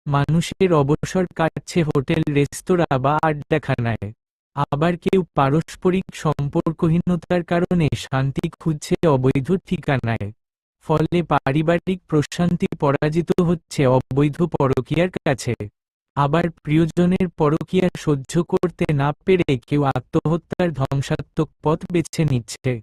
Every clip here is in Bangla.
মানুষের অবসর কাটছে হোটেল, রেস্তোরাঁ বা আড্ডাখানায়। আবার কেউ পারস্পরিক সম্পর্কহীনতার কারণে শান্তি খুঁজছে অবৈধ ঠিকানায়। ফলে পারিবারিক প্রশান্তি পরাজিত হচ্ছে অবৈধ পরকীয়ার কাছে। আবার প্রিয়জনের পরকীয়া সহ্য করতে না পেরে কেউ আত্মহত্যার ধ্বংসাত্মক পথ বেছে নিচ্ছে।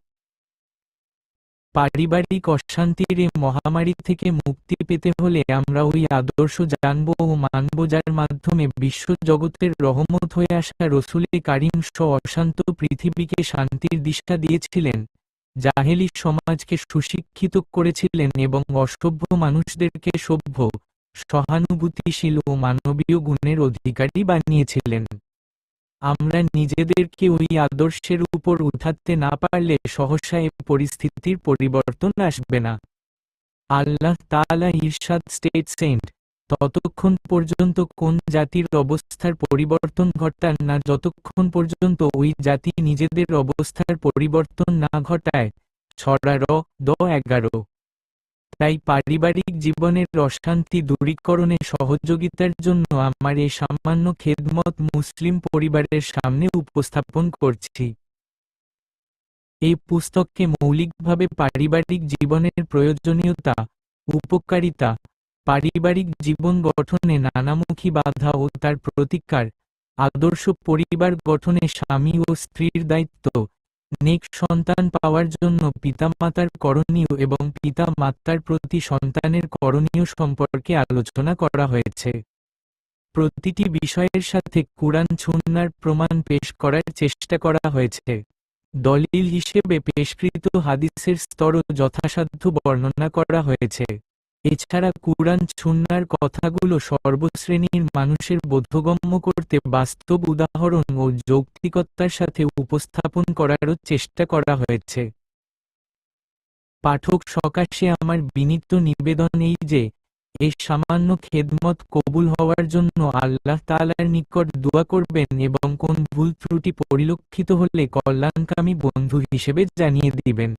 পারিবারিক অশান্তির এই মহামারী থেকে মুক্তি পেতে হলে আমরা ওই আদর্শ জানব ও মানব যার মাধ্যমে বিশ্বজগতের রহমত হয়ে আসা রসুলে কারিম অশান্ত পৃথিবীকে শান্তির দিশা দিয়েছিলেন, জাহেলি সমাজকে সুশিক্ষিত করেছিলেন এবং অসভ্য মানুষদেরকে সভ্য, সহানুভূতিশীল ও মানবীয় গুণের অধিকারী বানিয়েছিলেন। আমরা নিজেদেরকে ওই আদর্শের উপর উঠাতে না পারলে সহসা এ পরিস্থিতির পরিবর্তন আসবে না। আল্লাহ তাআলা ইরশাদ স্টেটসেন, ততক্ষণ পর্যন্ত কোন জাতির অবস্থার পরিবর্তন ঘটান না যতক্ষণ পর্যন্ত ওই জাতি নিজেদের অবস্থার পরিবর্তন না ঘটায়। সূরা র-11। তাই পারিবারিক জীবনের অশান্তি দূরীকরণে সহযোগিতার জন্য আমার এই সামান্য খেদমত মুসলিম পরিবারের সামনে উপস্থাপন করছি। এই পুস্তককে মৌলিকভাবে পারিবারিক জীবনের প্রয়োজনীয়তা, উপকারিতা, পারিবারিক জীবন গঠনে নানামুখী বাধা ও তার প্রতিকার, আদর্শ পরিবার গঠনে স্বামী ও স্ত্রীর দায়িত্ব, নেক সন্তান পাওয়ার জন্য পিতামাতার করণীয় এবং পিতা-মাতার প্রতি সন্তানের করণীয় সম্পর্কে আলোচনা করা হয়েছে। প্রতিটি বিষয়ের সাথে কুরআন সুন্নাহর প্রমাণ পেশ করার চেষ্টা করা হয়েছে। দলিল হিসেবে পেশকৃত হাদিসের স্তরও যথাসাধ্য বর্ণনা করা হয়েছে। এছাড়া কুরআন সুন্নাহর কথাগুলো সর্বশ্রেণীর মানুষের বোধগম্য করতে বাস্তব উদাহরণ ও যৌক্তিকতার সাথে উপস্থাপন করারও চেষ্টা করা হয়েছে। পাঠক সকাশে আমার বিনীত নিবেদন এই যে, এই সামান্য খেদমত কবুল হওয়ার জন্য আল্লাহ তাআলার নিকট দোয়া করবেন এবং কোন ভুল ত্রুটি পরিলক্ষিত হলে কল্যাণকামী বন্ধু হিসেবে জানিয়ে দিবেন।